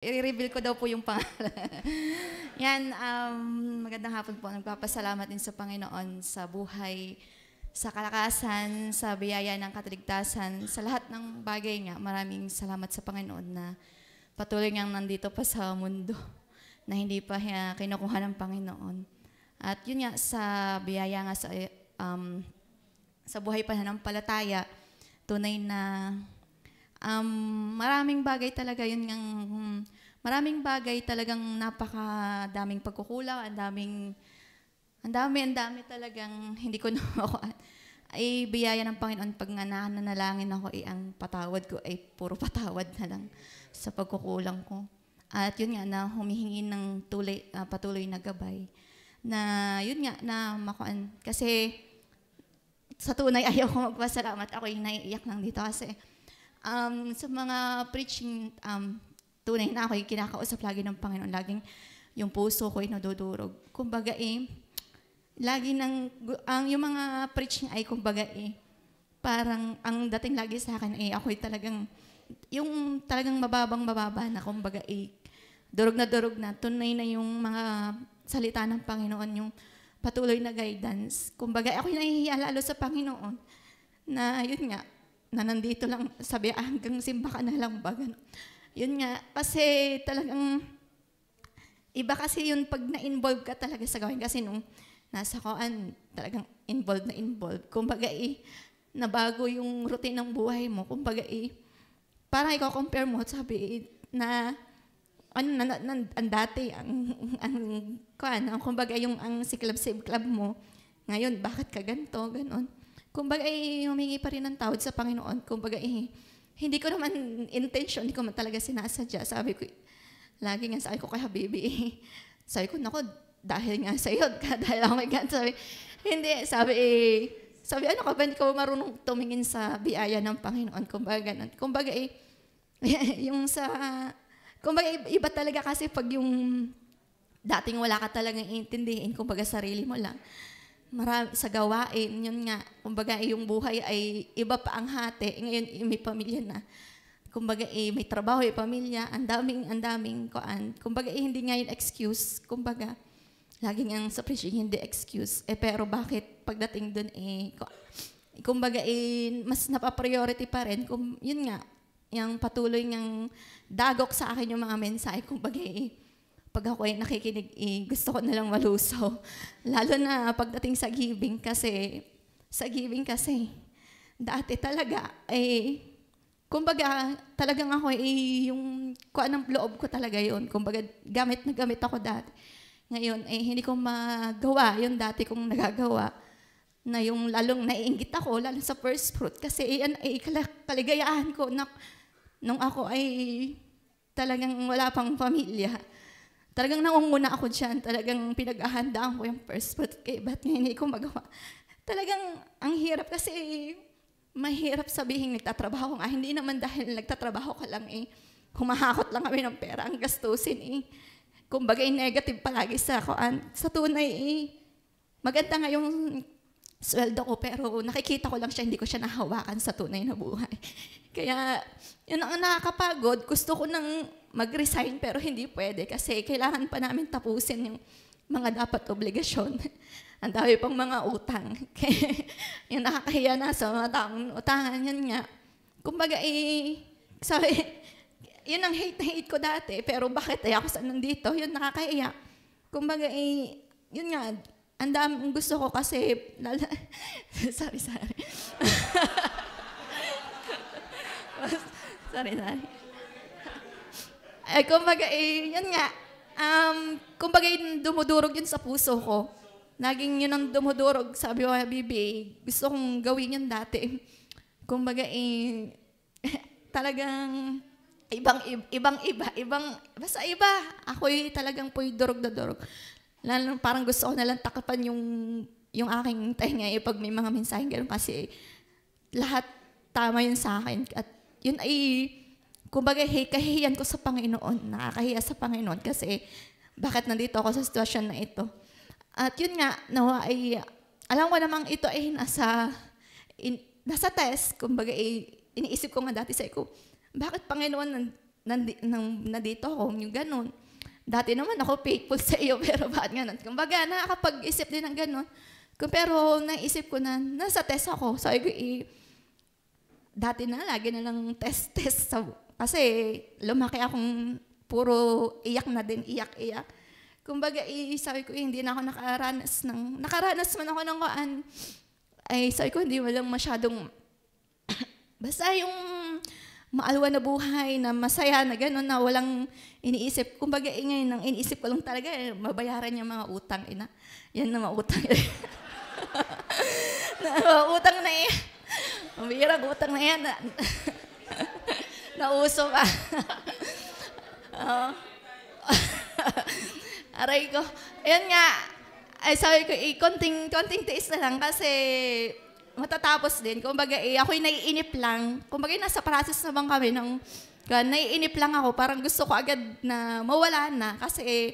I-reveal ko daw po yung pangalan. Yan, magandang hapon po. Nagpapasalamat din sa Panginoon sa buhay, sa kalakasan, sa biyaya ng kataligtasan, sa lahat ng bagay nga. Maraming salamat sa Panginoon na patuloy niyang nandito pa sa mundo na hindi pa kinukuha ng Panginoon. At yun nga, sa biyaya nga sa buhay pananampalataya, tunay na maraming bagay talaga yun maraming bagay talagang napakadaming pagkukulang, ang dami talagang hindi ko na ay biyaya ng Panginoon pag nga nananalangin ako ang patawad ko ay puro patawad na lang sa pagkukulang ko. At yun nga na humihingi ng patuloy na gabay na yun nga na makuan kasi sa tunay ayaw ko magpasalamat, ako yung naiiyak lang dito kasi sa mga preaching, tunay na ako yung kinakausap lagi ng Panginoon. Laging yung puso ko ay nadudurog. Kumbaga lagi yung mga preaching ay kumbaga parang ang dating lagi sa akin ako'y talagang, yung talagang mababa na kumbaga durog na, tunay na yung mga salita ng Panginoon, yung patuloy na guidance. Kumbaga ako'y nahihiya lalo sa Panginoon na yun nga, na nandito lang, sabi, hanggang simba ka na lang ba? Yun nga, kasi talagang, iba kasi yun pag na-involve ka talaga sa gawin. Kasi nung nasa koan, talagang involved. Kumbaga nabago yung routine ng buhay mo. Kumbaga parang i-compare mo, sabi, na, ang dati, kumbaga yung ang si Club Save Club mo, ngayon, bakit ka ganito, ganon. Kumbaga humingi pa rin ng tawad sa Panginoon. Kumbaga hindi ko naman intention, hindi ko man talaga sinasadya. Sabi ko, lagi nga sabi ko kay Habibi, sabi ko, naku, dahil nga sa iyo, dahil ako may God, sabi, hindi, sabi, ano ka ba, hindi ko marunong tumingin sa biyaya ng Panginoon. Kumbaga ganun. Kumbaga kumbaga iba talaga kasi pag yung dating wala ka talagang intindihin, kumbaga sarili mo lang. Marami sa gawain, yun nga, kumbaga yung buhay ay iba pa ang hati, ngayon may pamilya na. Kumbaga may trabaho, may pamilya, ang daming koan. Kumbaga hindi nga yung excuse, kumbaga laging ang sa preaching hindi excuse. Pero bakit pagdating dun kumbaga mas napapriority pa rin, yun nga, yung patuloy ng dagok sa akin yung mga mensahe, kumbaga pag ako ay nakikinig, gusto ko na lang malusaw. Lalo na pagdating sa giving kasi, dati talaga, kumbaga, talagang ako yung kuha ng loob ko talaga yun. Kumbaga, gamit na gamit ako dati. Ngayon, hindi ko magawa yung dati kong nagagawa. Na yung lalong naiinggit ako, lalo sa first fruit. Kasi yan ay kaligayahan ko na, nung ako ay talagang wala pang pamilya. Talagang nangunguna ako dyan. Talagang pinag-ahandaan ko yung first fruit. Ba't nga hindi ko magawa? Talagang ang hirap kasi mahirap sabihin nagtatrabaho nga. Hindi naman dahil nagtatrabaho ka lang humahakot lang kami ng pera. Ang gastusin kumbaga negative palagi sa akin. Sa tunay maganda nga yung sweldo ko pero nakikita ko lang siya, hindi ko siya nahawakan sa tunay na buhay. Kaya yun ang nakakapagod. Gusto ko nang mag-resign pero hindi pwede kasi kailangan pa namin tapusin yung mga dapat obligasyon. Ang dami pang mga utang. Kaya yung nakakahiya na sa mga taong utangan, yan nga. Kumbaga sabi, yun ang hate ko dati pero bakit ako sa nandito? Yun nakakahiya. Kumbaga yun nga, ang daming gusto ko kasi, sorry. sorry. Kumbaga yun nga, kumbaga dumudurog yun sa puso ko. Naging yun ang dumudurog, sabi ko, Bibi, gusto kong gawin yun dati. Kumbaga talagang basta iba. Ako'y talagang po'y durog na durog. Lalo parang gusto ko nalang takapan yung aking tenga pag may mga mensahe gano'n kasi lahat tama yun sa akin. At yun kumbaga kahihiyan ko sa Panginoon, nakakahiya sa Panginoon kasi bakit nandito ako sa sitwasyon na ito. At yun nga, alam ko namang ito ay nasa test, kumbaga iniisip ko nga dati sa bakit Panginoon nandito ako, yung ganun. Dati naman ako faithful sa iyo, pero bakit ganun? Kumbaga, nakakapag-isip din ng ganun. Pero naisip ko na, nasa test ako. Sabi ko, dati na, lagi na lang test. Kasi lumaki akong puro iyak na din, iyak. Kumbaga, sabi ko, hindi na ako nakaranas man ako ng kuan. Ay, sabi ko, hindi mo lang masyadong, basta yung maalwa na buhay, na masaya, na gano'n, na walang iniisip. Kumbaga, ngayon, ang iniisip ko lang talaga, mabayaran yung mga utang. Yan na mga utang. Utang na yan. Mabirang utang na yan. Nauso pa. Aray ko. Ayan nga, ay sabi ko, konting tiis na lang kasi matatapos din. Kumbaga, ako'y naiinip lang. Kumbaga, nasa process naman kami ng naiinip lang ako. Parang gusto ko agad na mawala na. Kasi,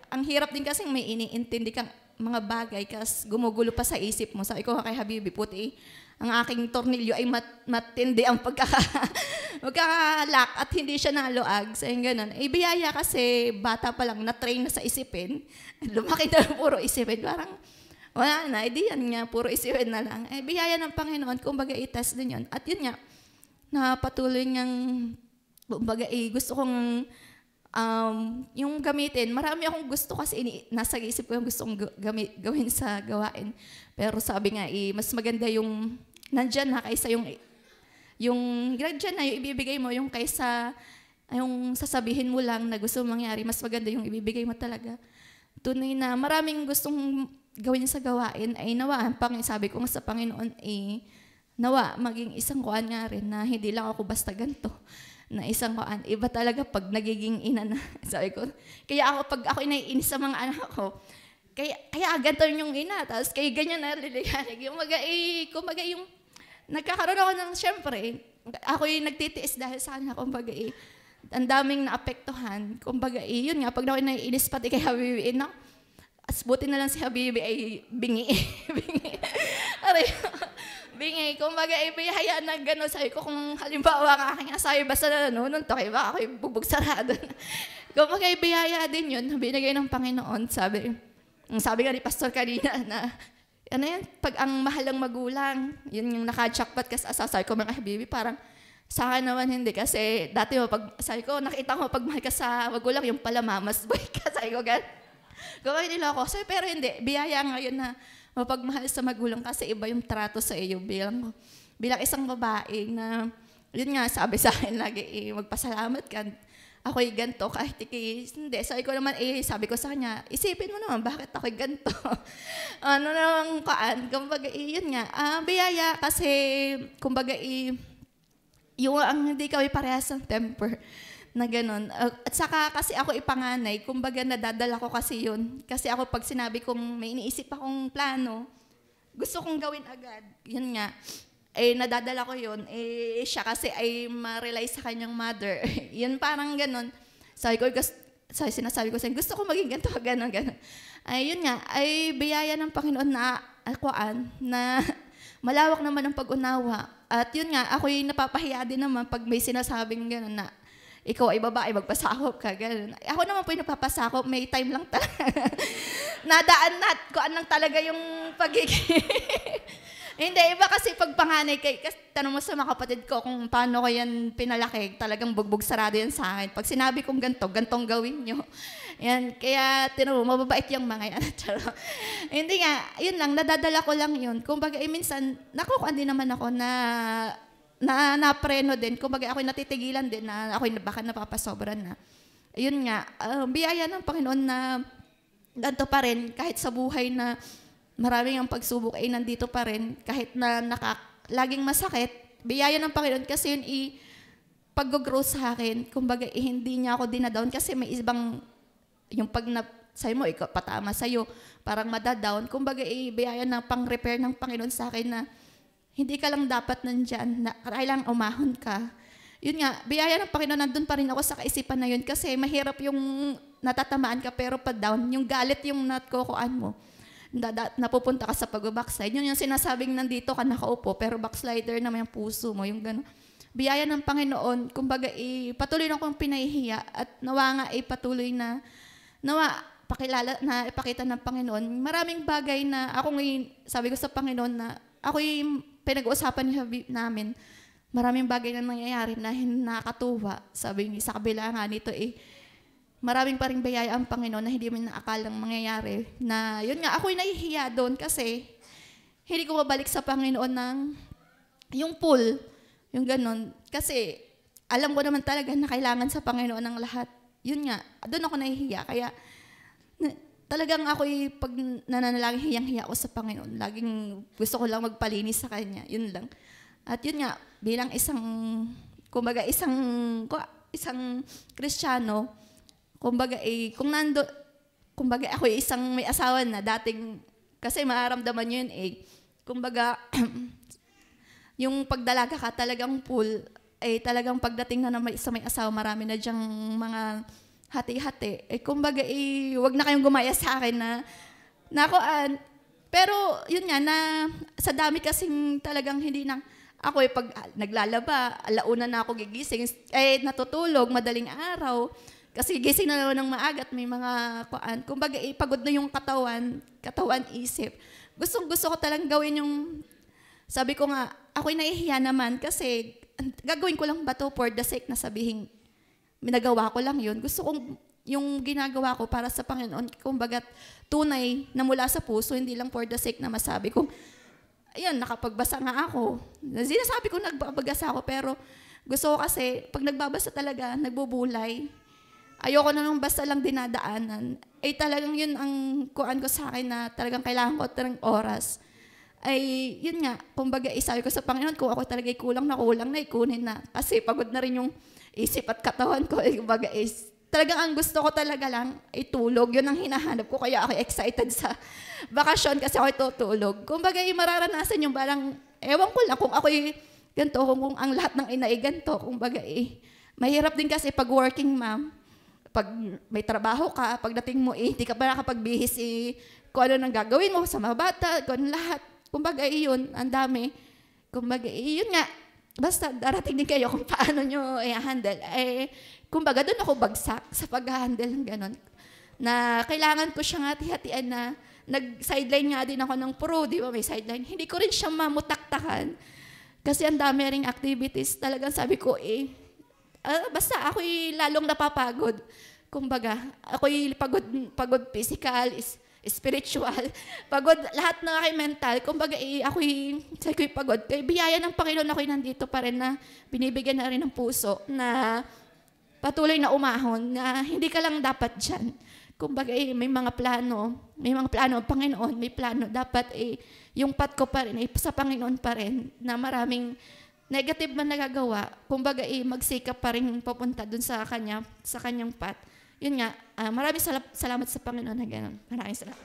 ang hirap din kasi may iniintindi kang mga bagay kasi gumugulo pa sa isip mo. Sabi ko kay Habibi, puti, ang aking tornilyo ay matindi ang magkakalak at hindi siya naluag. So, yung ganun. Biyaya kasi bata pa lang, na-train na sa isipin. Lumaki na puro isipin. Parang, wala na, yan nga, puro isipin na lang. Biyaya ng Panginoon, kumbaga i-test din yun. At yun nga, na patuloy niyang, kumbaga gusto kong, yung gamitin, marami akong gusto kasi nasa isip ko yung gusto kong gawin sa gawain. Pero sabi nga, mas maganda yung nandyan na kaysa yung nandyan na yung ibibigay mo, yung kaysa yung sasabihin mo lang na gusto mong mangyari, mas maganda yung ibibigay mo talaga. Tunay na maraming gustong gawin sa gawain ay nawa, sabi ko nga sa Panginoon, nawa, maging isang kuan nga rin na hindi lang ako basta ganito. Na isang kuan, iba talaga pag nagiging ina na. Sabi ko, kaya ako pag ako naiinis sa mga anak ko, kaya ganito yung ina, tapos kaya ganyan na liliganig. Kumbaga yung, nagkakaroon ako ng, syempre, ako yung nagtitiis dahil sa kanya, kumbaga ang daming naapektuhan. Kumbaga yun nga, pag ako naiinis pati kay Habibi, as buti na lang si Habibi ay bingi. Bingi, kumbaga hayaan na gano'n. Sabi ko, kung halimbawa ang aking asabi, basta na nanonood to, kaya ako'y bubog sarado na. Kumbaga biyaya din yun, binigay ng Panginoon. Sabi nga ni Pastor kanina na, ano yan, pag ang mahal ng magulang, yun yung naka-jackpot kasi sabi ko mga Habibi, parang sa akin naman hindi kasi dati sabi ko, nakita ko pag mahal ka sa magulang, yung pala mamas boy ka, sabi ko gano'n. Gawin nila ako. So, pero hindi, biyaya ngayon na mapagmahal sa magulang kasi iba yung trato sa iyo bilang isang babae na, yun nga, sabi sa akin lagi, magpasalamat ka. Ako'y ganito, kahit hindi. Sabi ko naman, sabi ko sa kanya, isipin mo naman, bakit ako'y ganito? Ano namang kumbaga, yun nga, biyaya kasi, kumbaga, yung ang hindi kami parehas ng temper na gano'n. At saka kasi ako ipanganay, kumbaga nadadala ko kasi yun. Kasi ako pag sinabi kong may iniisip akong plano, gusto kong gawin agad. Yun nga, nadadala ko yun. Siya kasi ay ma-rely sa kanyang mother. Yun parang gano'n. Sinasabi ko sa gusto ko maging ganito, gano'n. Yun nga, ay biyaya ng Panginoon na na malawak naman ang pag-unawa. At yun nga, ako'y napapahiya din naman pag may sinasabing gano'n na, ikaw ay babae, magpasakop ka, gano'n. Ako naman po yung nagpapasakop, may time lang talaga. Nadaan na, kuan lang talaga yung pagiging. Hindi, iba kasi pag panganay, kasi tanong mo sa mga kapatid ko kung paano ko yan pinalaki, talagang bugbog sarado yan sa akin. Pag sinabi kong gantong gawin nyo. Yan, kaya tinuro, mababait yung mga yan. Hindi nga, yun lang, nadadala ko lang yun. Kumbaga, minsan, nakukuan din naman ako na preno din. Kumbaga ako'y natitigilan din na ako'y baka napapasobran na. Ayun nga, biyaya ng Panginoon na ganito pa rin, kahit sa buhay na maraming ang pagsubok ay nandito pa rin, kahit na laging masakit, biyaya ng Panginoon kasi yun pag-grow sa akin. Kumbaga hindi niya ako dinadown kasi may ibang, yung pag sa'yo mo, ikaw patama sa'yo, parang madadown. Kumbaga biyaya na pang-repair ng Panginoon sa akin na hindi ka lang dapat nandyan, na kailangang umahon ka. Yun nga, biyaya ng Panginoon, nandun pa rin ako sa kaisipan na yun kasi mahirap yung natatamaan ka pero pa down, yung galit yung natkukuan mo. Napupunta ka sa pag-backslide. Yun yung sinasabing nandito ka nakaupo pero backslider naman yung puso mo, yung gano'n. biyaya ng Panginoon, kumbaga patuloy na akong pinahihiya at nawa nga patuloy na nawa pakilala na ipakita ng Panginoon. Maraming bagay na ako ngayon, sabi ko sa Panginoon na ako yung pinag-uusapan namin, maraming bagay na nangyayari na nakakatuwa. Sabi niya, sa kabila nga nito maraming pa rin biyaya ang Panginoon na hindi mo naakalang mangyayari. Na yun nga, ako'y nahihiya doon kasi hindi ko mabalik sa Panginoon ng yung pool, yung ganon. Kasi alam ko naman talaga na kailangan sa Panginoon ng lahat. Yun nga, doon ako nahihiya. Kaya talagang ako'y pag nananalangin, hiyang-hiya ako sa Panginoon. Laging gusto ko lang magpalinis sa Kanya. Yun lang. At yun nga, bilang kumbaga isang Kristiyano, kumbaga kumbaga ako isang may asawa na dating, kasi mararamdaman nyo yun kumbaga, yung pagdalaga ka talagang full, talagang pagdating na sa may asawa, marami na dyang mga hati-hati. Kumbaga, wag na kayong gumaya sa akin na pero yun nga, na sa dami kasing talagang hindi na, ako pag naglalaba, alauna na ako gigising, natutulog, madaling araw, kasi gising na naman ng maaga at may mga kumbaga, pagod na yung katawan, isip. Gusto ko talagang gawin yung, sabi ko nga, ako'y nahihiya naman kasi gagawin ko lang ba to for the sake na sabihin, minagawa ko lang yun. Gusto kong yung ginagawa ko para sa Panginoon, kumbaga tunay na mula sa puso, hindi lang for the sake na masabi ko, ayan, nakapagbasa nga ako. Sinasabi ko nagbabasa ako, pero gusto ko kasi, pag nagbabasa talaga, nagbubulay. Ayoko na nung basta lang dinadaanan. Talagang yun ang kuan ko sa akin na talagang kailangan ko ng oras. Yun nga, kumbaga, sabi ko sa Panginoon, kung ako talaga kulang na, ikunin na. Kasi pagod na rin yung isip at katawan ko. Kumbaga, talagang ang gusto ko talaga lang ay tulog. Yun ang hinahanap ko. Kaya ako excited sa bakasyon kasi ako tutulog. Kumbaga, mararanasan yung parang, ewan ko lang kung ako'y ganito, kung ang lahat ng ina ganito. Kumbaga, mahirap din kasi pag working mom, pag may trabaho ka, pagdating mo, hindi ka pa nakapagbihis, kung ano nang gagawin mo sa mga bata, kung ano lahat. Kumbaga, yun, ang dami. Kumbaga, yun nga, basta darating din kayo kung paano nyo i-handle. Kumbaga, doon ako bagsak sa pag-handle ng ganon. Na kailangan ko siyang hati-hatian na nag-sideline nga din ako ng pro, di ba may sideline. Hindi ko rin siya mamutaktakan. Kasi ang dami ring activities. Talagang sabi ko, basta ako'y lalong napapagod. Kumbaga, ako'y pagod physical, spiritual, pagod, lahat na aking mental. Kumbaga, ako'y pagod. Kaya biyaya ng Panginoon ako'y nandito pa rin na binibigyan na rin ng puso na patuloy na umahon, na hindi ka lang dapat dyan. Kumbaga, may mga plano ang Panginoon, may plano. Dapat, yung path ko pa rin, sa Panginoon pa rin, na maraming negative man nagagawa. Kumbaga, magsikap pa rin papunta dun sa kanyang path. Yun nga, maraming salamat sa Panginoon na gano'n. Maraming salamat.